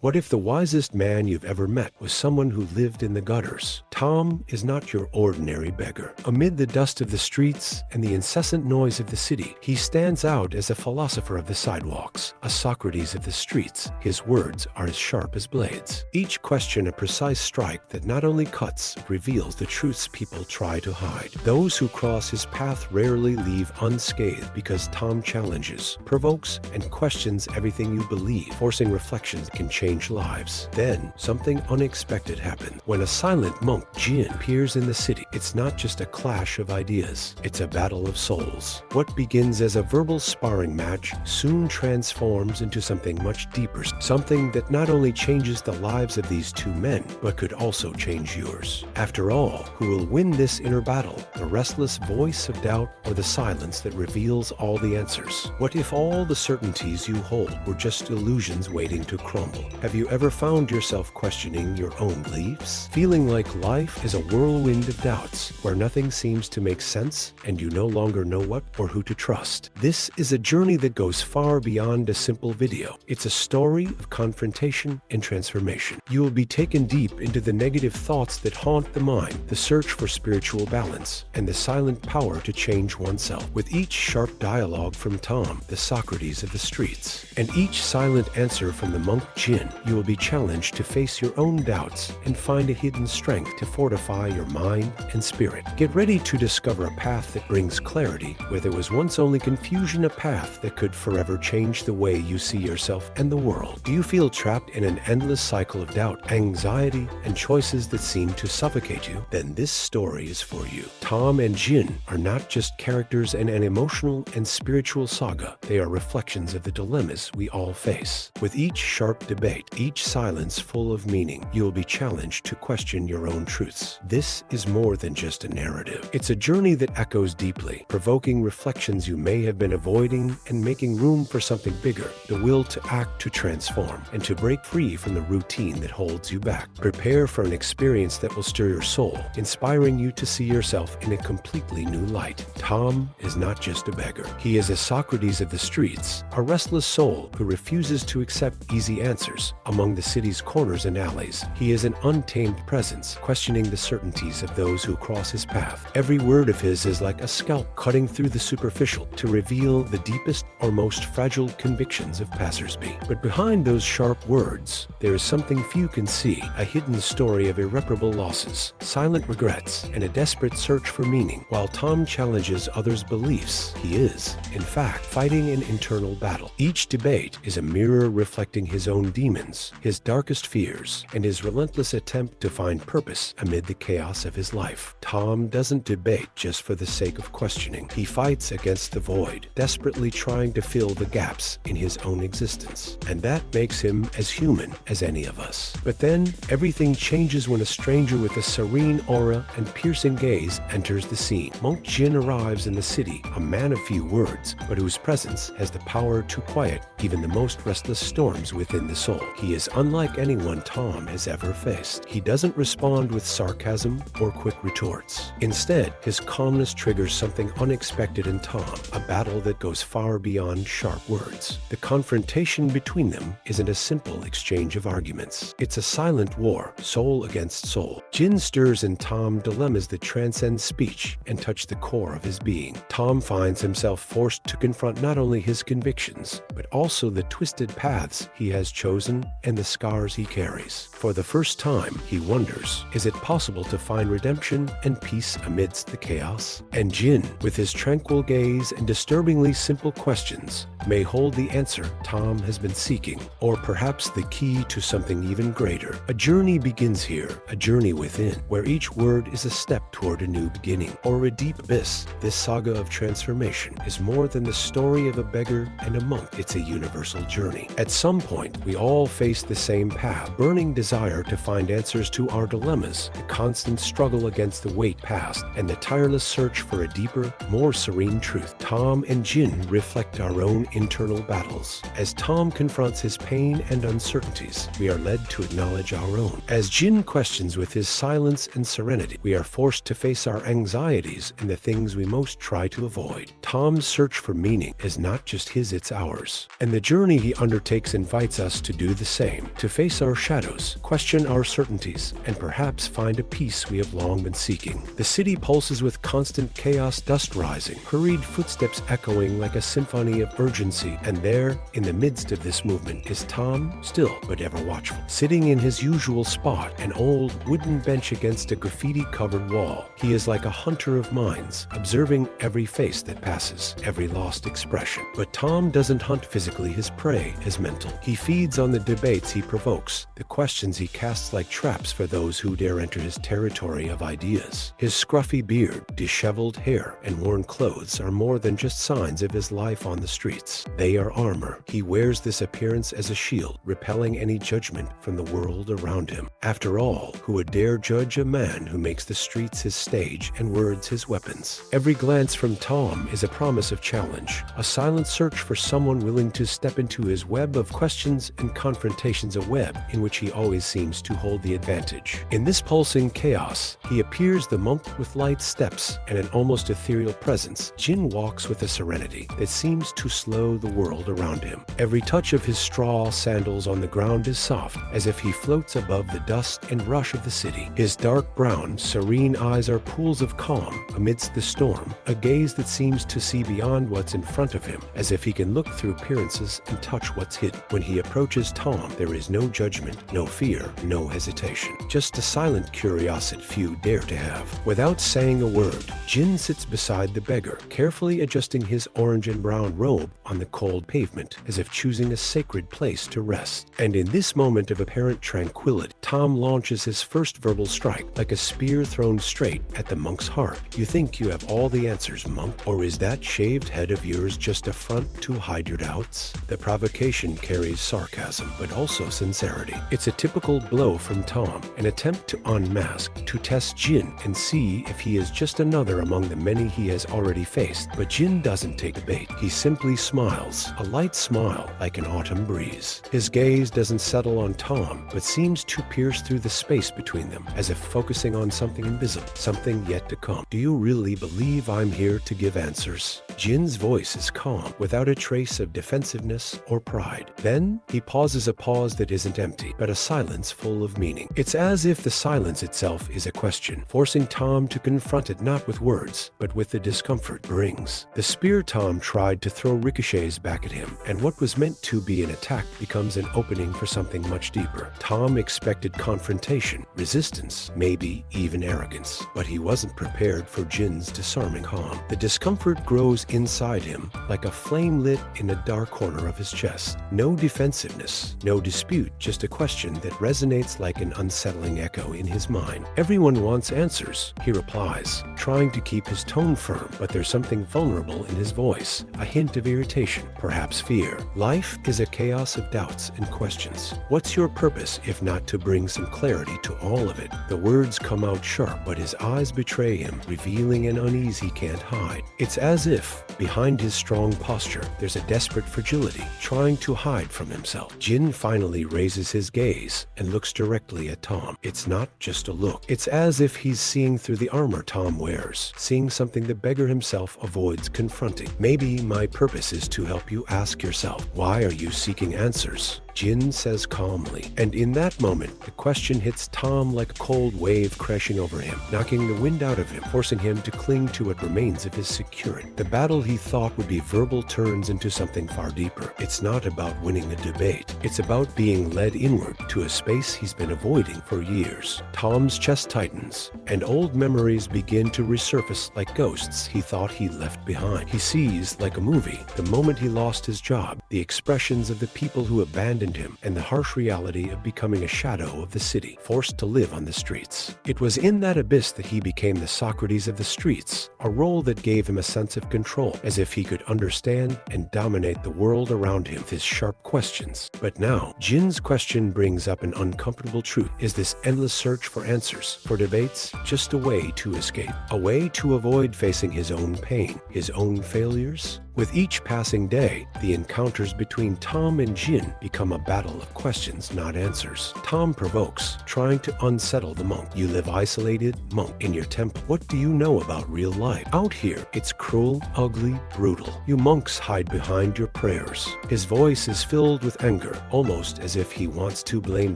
What if the wisest man you've ever met was someone who lived in the gutters? Tom is not your ordinary beggar. Amid the dust of the streets and the incessant noise of the city, he stands out as a philosopher of the sidewalks, a Socrates of the streets. His words are as sharp as blades. Each question a precise strike that not only cuts, but reveals the truths people try to hide. Those who cross his path rarely leave unscathed because Tom challenges, provokes, and questions everything you believe, forcing reflections that can change lives. Then, something unexpected happens. When a silent monk, Jin, appears in the city, it's not just a clash of ideas, it's a battle of souls. What begins as a verbal sparring match soon transforms into something much deeper, something that not only changes the lives of these two men, but could also change yours. After all, who will win this inner battle? The restless voice of doubt or the silence that reveals all the answers? What if all the certainties you hold were just illusions waiting to crumble? Have you ever found yourself questioning your own beliefs? Feeling like life is a whirlwind of doubts, where nothing seems to make sense and you no longer know what or who to trust? This is a journey that goes far beyond a simple video. It's a story of confrontation and transformation. You will be taken deep into the negative thoughts that haunt the mind, the search for spiritual balance, and the silent power to change oneself. With each sharp dialogue from Tom, the Socrates of the streets, and each silent answer from the monk Jin, you will be challenged to face your own doubts and find a hidden strength to fortify your mind and spirit. Get ready to discover a path that brings clarity where there was once only confusion, a path that could forever change the way you see yourself and the world. Do you feel trapped in an endless cycle of doubt, anxiety, and choices that seem to suffocate you? Then this story is for you. Tom and Jin are not just characters in an emotional and spiritual saga. They are reflections of the dilemmas we all face. With each sharp debate, each silence full of meaning, you will be challenged to question your own truths. This is more than just a narrative. It's a journey that echoes deeply, provoking reflections you may have been avoiding and making room for something bigger, the will to act, to transform, and to break free from the routine that holds you back. Prepare for an experience that will stir your soul, inspiring you to see yourself in a completely new light. Tom is not just a beggar. He is a Socrates of the streets, a restless soul who refuses to accept easy answers. Among the city's corners and alleys, he is an untamed presence, questioning the certainties of those who cross his path. Every word of his is like a scalpel cutting through the superficial to reveal the deepest or most fragile convictions of passersby. But behind those sharp words, there is something few can see, a hidden story of irreparable losses, silent regrets, and a desperate search for meaning. While Tom challenges others' beliefs, he is, in fact, fighting an internal battle. Each debate is a mirror reflecting his own demons, his darkest fears, and his relentless attempt to find purpose amid the chaos of his life. Tom doesn't debate just for the sake of questioning. He fights against the void, desperately trying to fill the gaps in his own existence. And that makes him as human as any of us. But then, everything changes when a stranger with a serene aura and piercing gaze enters the scene. Monk Jin arrives in the city, a man of few words, but whose presence has the power to quiet even the most restless storms within the soul. He is unlike anyone Tom has ever faced. He doesn't respond with sarcasm or quick retorts. Instead, his calmness triggers something unexpected in Tom, a battle that goes far beyond sharp words. The confrontation between them isn't a simple exchange of arguments. It's a silent war, soul against soul. Jin stirs in Tom dilemmas that transcend speech and touch the core of his being. Tom finds himself forced to confront not only his convictions, but also the twisted paths he has chosen and the scars he carries. For the first time, he wonders, is it possible to find redemption and peace amidst the chaos? And Jin, with his tranquil gaze and disturbingly simple questions, may hold the answer Tom has been seeking, or perhaps the key to something even greater. A journey begins here, a journey within, where each word is a step toward a new beginning, or a deep abyss. This saga of transformation is more than the story of a beggar and a monk. It's a universal journey. At some point, we all face the same path, burning desire to find answers to our dilemmas, the constant struggle against the weight past, and the tireless search for a deeper, more serene truth. Tom and Jin reflect our own internal battles. As Tom confronts his pain and uncertainties, we are led to acknowledge our own. As Jin questions with his silence and serenity, we are forced to face our anxieties and the things we most try to avoid. Tom's search for meaning is not just his, it's ours. And the journey he undertakes invites us to do do the same, to face our shadows, question our certainties, and perhaps find a peace we have long been seeking. The city pulses with constant chaos, dust rising, hurried footsteps echoing like a symphony of urgency, and there, in the midst of this movement, is Tom, still but ever watchful, sitting in his usual spot, an old wooden bench against a graffiti-covered wall. He is like a hunter of minds, observing every face that passes, every lost expression. But Tom doesn't hunt physically, his prey is mental. He feeds on the debates he provokes, the questions he casts like traps for those who dare enter his territory of ideas. His scruffy beard, disheveled hair, and worn clothes are more than just signs of his life on the streets. They are armor. He wears this appearance as a shield, repelling any judgment from the world around him. After all, who would dare judge a man who makes the streets his stage and words his weapons? Every glance from Tom is a promise of challenge, a silent search for someone willing to step into his web of questions and confrontations, a web in which he always seems to hold the advantage. In this pulsing chaos, he appears the monk with light steps and an almost ethereal presence. Jin walks with a serenity that seems to slow the world around him. Every touch of his straw sandals on the ground is soft, as if he floats above the dust and rush of the city. His dark brown, serene eyes are pools of calm amidst the storm, a gaze that seems to see beyond what's in front of him, as if he can look through appearances and touch what's hidden. When he approaches Tom, there is no judgment, no fear, no hesitation, just a silent curiosity few dare to have. Without saying a word, Jin sits beside the beggar, carefully adjusting his orange and brown robe on the cold pavement, as if choosing a sacred place to rest. And in this moment of apparent tranquility, Tom launches his first verbal strike, like a spear thrown straight at the monk's heart. You think you have all the answers, monk, or is that shaved head of yours just a front to hide your doubts? The provocation carries sarcasm, but also sincerity. It's a typical blow from Tom, an attempt to unmask, to test Jin and see if he is just another among the many he has already faced. But Jin doesn't take the bait. He simply smiles, a light smile like an autumn breeze. His gaze doesn't settle on Tom, but seems to pierce through the space between them, as if focusing on something invisible, something yet to come. Do you really believe I'm here to give answers? Jin's voice is calm, without a trace of defensiveness or pride. Then he pauses, a pause that isn't empty, but a silence full of meaning. It's as if the silence itself is a question, forcing Tom to confront it not with words, but with the discomfort it brings. The spear Tom tried to throw ricochets back at him, and what was meant to be an attack becomes an opening for something much deeper. Tom expected confrontation, resistance, maybe even arrogance, but he wasn't prepared for Jin's disarming calm. The discomfort grows inside him, like a flame lit in a dark corner of his chest. No defensiveness, no dispute, just a question that resonates like an unsettling echo in his mind. Everyone wants answers, he replies, trying to keep his tone firm, but there's something vulnerable in his voice, a hint of irritation, perhaps fear. Life is a chaos of doubts and questions. What's your purpose if not to bring some clarity to all of it? The words come out sharp, but his eyes betray him, revealing an unease he can't hide. It's as if, behind his strong posture, there's a desperate fragility, trying to hide from himself. Jin finally raises his gaze and looks directly at Tom. It's not just a look. It's as if he's seeing through the armor Tom wears, seeing something the beggar himself avoids confronting. Maybe my purpose is to help you ask yourself, why are you seeking answers? Jin says calmly, and in that moment, the question hits Tom like a cold wave crashing over him, knocking the wind out of him, forcing him to cling to what remains of his security. The battle he thought would be verbal turns into something far deeper. It's not about winning a debate. It's about being led inward to a space he's been avoiding for years. Tom's chest tightens, and old memories begin to resurface like ghosts he thought he left behind. He sees, like a movie, the moment he lost his job, the expressions of the people who abandoned him, and the harsh reality of becoming a shadow of the city, forced to live on the streets. It was in that abyss that he became the Socrates of the streets, a role that gave him a sense of control, as if he could understand and dominate the world around him with his sharp questions. But now, Jin's question brings up an uncomfortable truth. Is this endless search for answers, for debates, just a way to escape? A way to avoid facing his own pain, his own failures? With each passing day, the encounters between Tom and Jin become a battle of questions, not answers. Tom provokes, trying to unsettle the monk. You live isolated, monk, in your temple. What do you know about real life? Out here, it's cruel, ugly, brutal. You monks hide behind your prayers. His voice is filled with anger, almost as if he wants to blame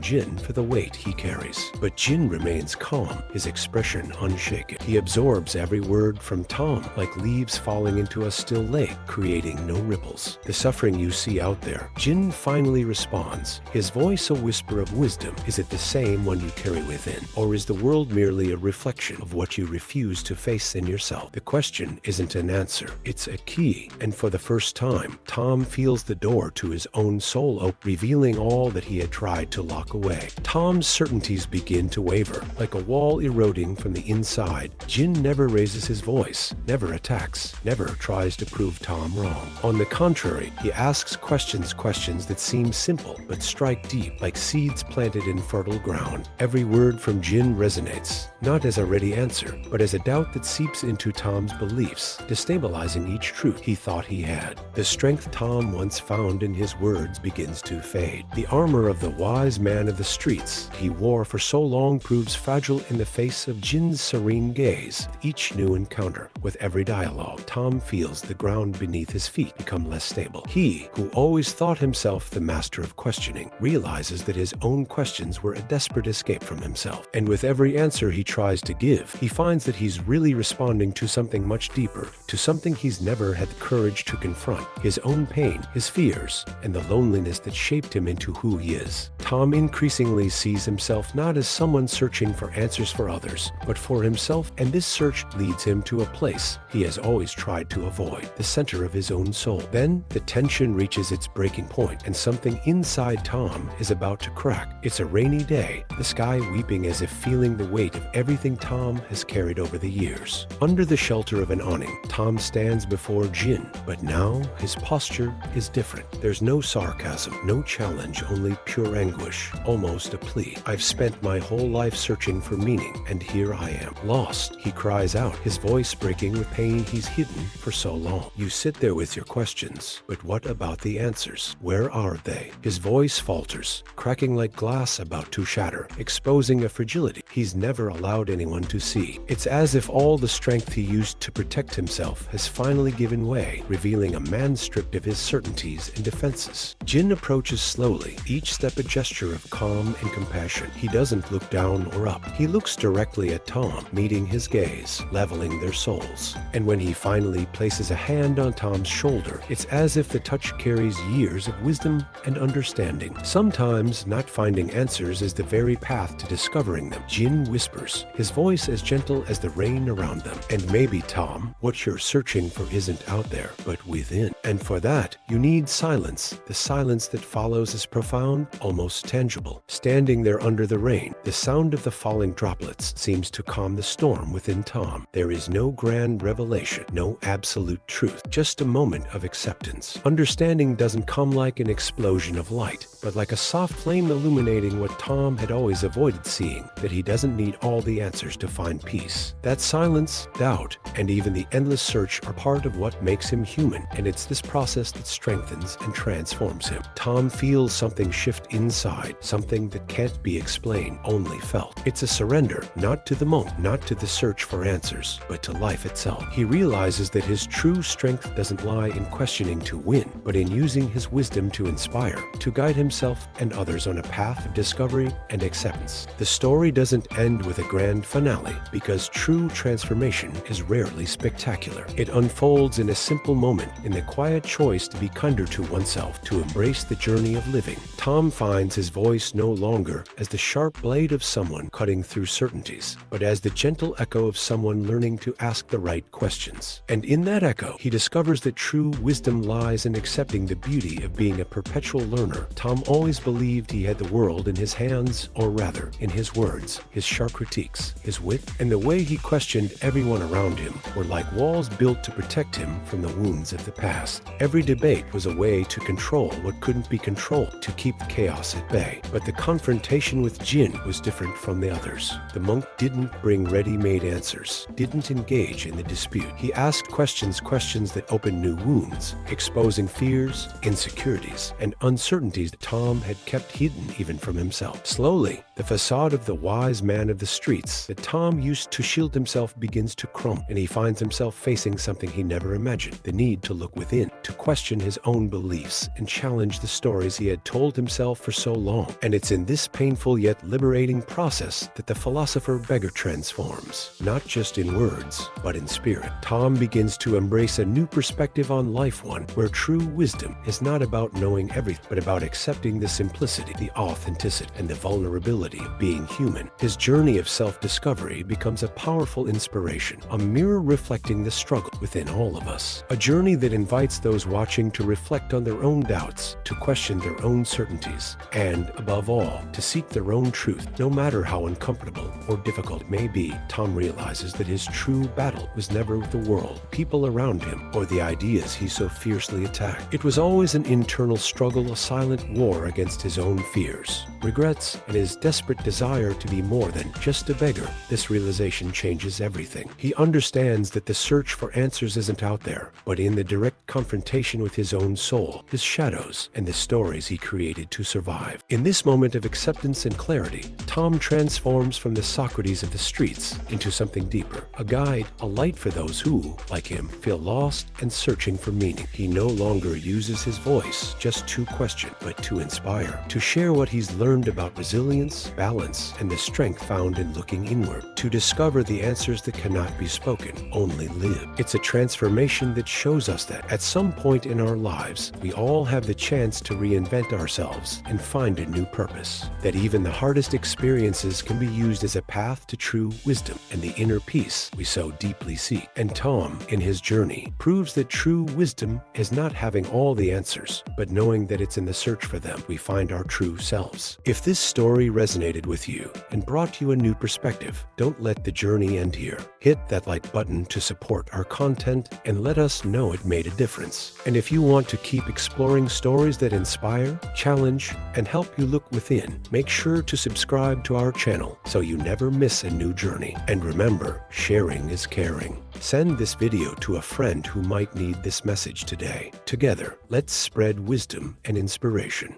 Jin for the weight he carries. But Jin remains calm, his expression unshaken. He absorbs every word from Tom like leaves falling into a still lake, creating no ripples. The suffering you see out there, Jin finally responds, his voice a whisper of wisdom. Is it the same one you carry within, or is the world merely a reflection of what you refuse to face in yourself? The question isn't an answer, it's a key, and for the first time, Tom feels the door to his own soul open, revealing all that he had tried to lock away. Tom's certainties begin to waver, like a wall eroding from the inside. Jin never raises his voice, never attacks, never tries to prove Tom wrong. On the contrary, he asks questions that seem simple but strike deep, like seeds planted in fertile ground. Every word from Jin resonates, not as a ready answer, but as a doubt that seeps into Tom's beliefs, destabilizing each truth he thought he had. The strength Tom once found in his words begins to fade. The armor of the wise man of the streets he wore for so long proves fragile in the face of Jin's serene gaze. With each new encounter, with every dialogue, Tom feels the ground beneath his feet become less stable. He, who always thought himself the master of questioning, realizes that his own questions were a desperate escape from himself. And with every answer he tries to give, he finds that he's really responding to something much deeper, to something he's never had the courage to confront, his own pain, his fears, and the loneliness that shaped him into who he is. Tom increasingly sees himself not as someone searching for answers for others, but for himself, and this search leads him to a place he has always tried to avoid, the center of his own soul. Then, the tension reaches its breaking point, and something inside Tom is about to crack. It's a rainy day, the sky weeping as if feeling the weight of everything Tom has carried over the years. Under the shelter of an awning, Tom stands before Jin, but now his posture is different. There's no sarcasm, no challenge, only pure anguish, almost a plea. I've spent my whole life searching for meaning, and here I am, lost, he cries out, his voice breaking with pain he's hidden for so long. You sit there with your questions, but what about the answers? Where are they? His voice falters, cracking like glass about to shatter, exposing a fragility he's never allowed anyone to see. It's as if all the strength he used to protect himself has finally given way, revealing a man stripped of his certainties and defenses. Jin approaches slowly, each step a gesture of calm and compassion. He doesn't look down or up. He looks directly at Tom, meeting his gaze, leveling their souls. And when he finally places a hand on Tom's shoulder, it's as if the touch carries years of wisdom and understanding. Sometimes not finding answers is the very path to discovering them. Jin whispers, his voice as gentle as the rain around them. And maybe, Tom, what you're searching for isn't out there, but within. And for that, you need silence. The silence that follows is profound, almost tangible. Standing there under the rain, the sound of the falling droplets seems to calm the storm within Tom. There is no grand revelation, no absolute truth, just a moment of acceptance. Understanding doesn't come like an explosion of light, but like a soft flame illuminating what Tom had always avoided seeing, that he doesn't need all the answers to find peace. That silence, doubt, and even the endless search are part of what makes him human, and it's this process that strengthens and transforms him. Tom feels something shift inside, something that can't be explained, only felt. It's a surrender, not to the monk, not to the search for answers, but to life itself. He realizes that his true strength doesn't lie in questioning to win, but in using his wisdom to inspire, to guide himself and others on a path of discovery and acceptance. The story doesn't end with a grand finale, because true transformation is rarely spectacular. It unfolds in a simple moment, in the quiet choice to be kinder to oneself, to embrace the journey of living. Tom finds his voice no longer as the sharp blade of someone cutting through certainties, but as the gentle echo of someone learning to ask the right questions. And in that echo, he discovers that true wisdom lies in accepting the beauty of being a perpetual learner. Tom always believed he had the world in his hands, or rather, in his words, his sharp critiques, his wit, and the way he questioned everyone around him were like walls built to protect him from the wounds of the past. Every debate was a way to control what couldn't be controlled, to keep the chaos at bay. But the confrontation with Jin was different from the others. The monk didn't bring ready-made answers, didn't engage in the dispute. He asked questions that opened new wounds, exposing fears, insecurities, and uncertainties Tom had kept hidden even from himself. Slowly, the facade of the wise man of the streets that Tom used to shield himself begins to crumble, and he finds himself facing something he never imagined: the need to look within, to question his own beliefs, and challenge the stories he had told himself for so long. And it's in this painful yet liberating process that the philosopher beggar transforms, not just in words, but in spirit. Tom begins to embrace a new perspective on life, one where true wisdom is not about knowing everything, but about accepting the simplicity, the authenticity, and the vulnerability of being human. His journey of self-discovery becomes a powerful inspiration, a mirror reflecting the struggle within all of us. A journey that invites those watching to reflect on their own doubts, to question their own certainties, and, above all, to seek their own truth, no matter how uncomfortable or difficult it may be. Tom realizes that his true battle was never with the world, people around him, or the ideas he so fiercely attacked. It was always an internal struggle, a silent war against his own fears, regrets, and his desperate desire to be more than just a beggar. This realization changes everything. He understands that the search for answers isn't out there, but in the direct confrontation with his own soul, his shadows, and the stories he created to survive. In this moment of acceptance and clarity, Tom transforms from the Socrates of the streets into something deeper, a guide, a light for those who, like him, feel lost and searching for meaning. He no longer uses his voice just to question, but to inspire, to share what he's learned about resilience, balance, and the strength found in looking inward, to discover the answers that cannot be spoken, only live. It's a transformation that shows us that at some point in our lives, we all have the chance to reinvent ourselves and find a new purpose, that even the hardest experiences can be used as a path to true wisdom and the inner peace we so deeply seek. And Tom, in his journey, proves that true wisdom is not having all the answers, but knowing that it's in the search for them we find our true selves. If this story resonated with you and brought you a new perspective, don't let the journey end here. Hit that like button to support our content and let us know it made a difference. And if you want to keep exploring stories that inspire, challenge, and help you look within, make sure to subscribe to our channel so you never miss a new journey. And remember, sharing is caring. Send this video to a friend who might need this message today. Together, let's spread wisdom and inspiration.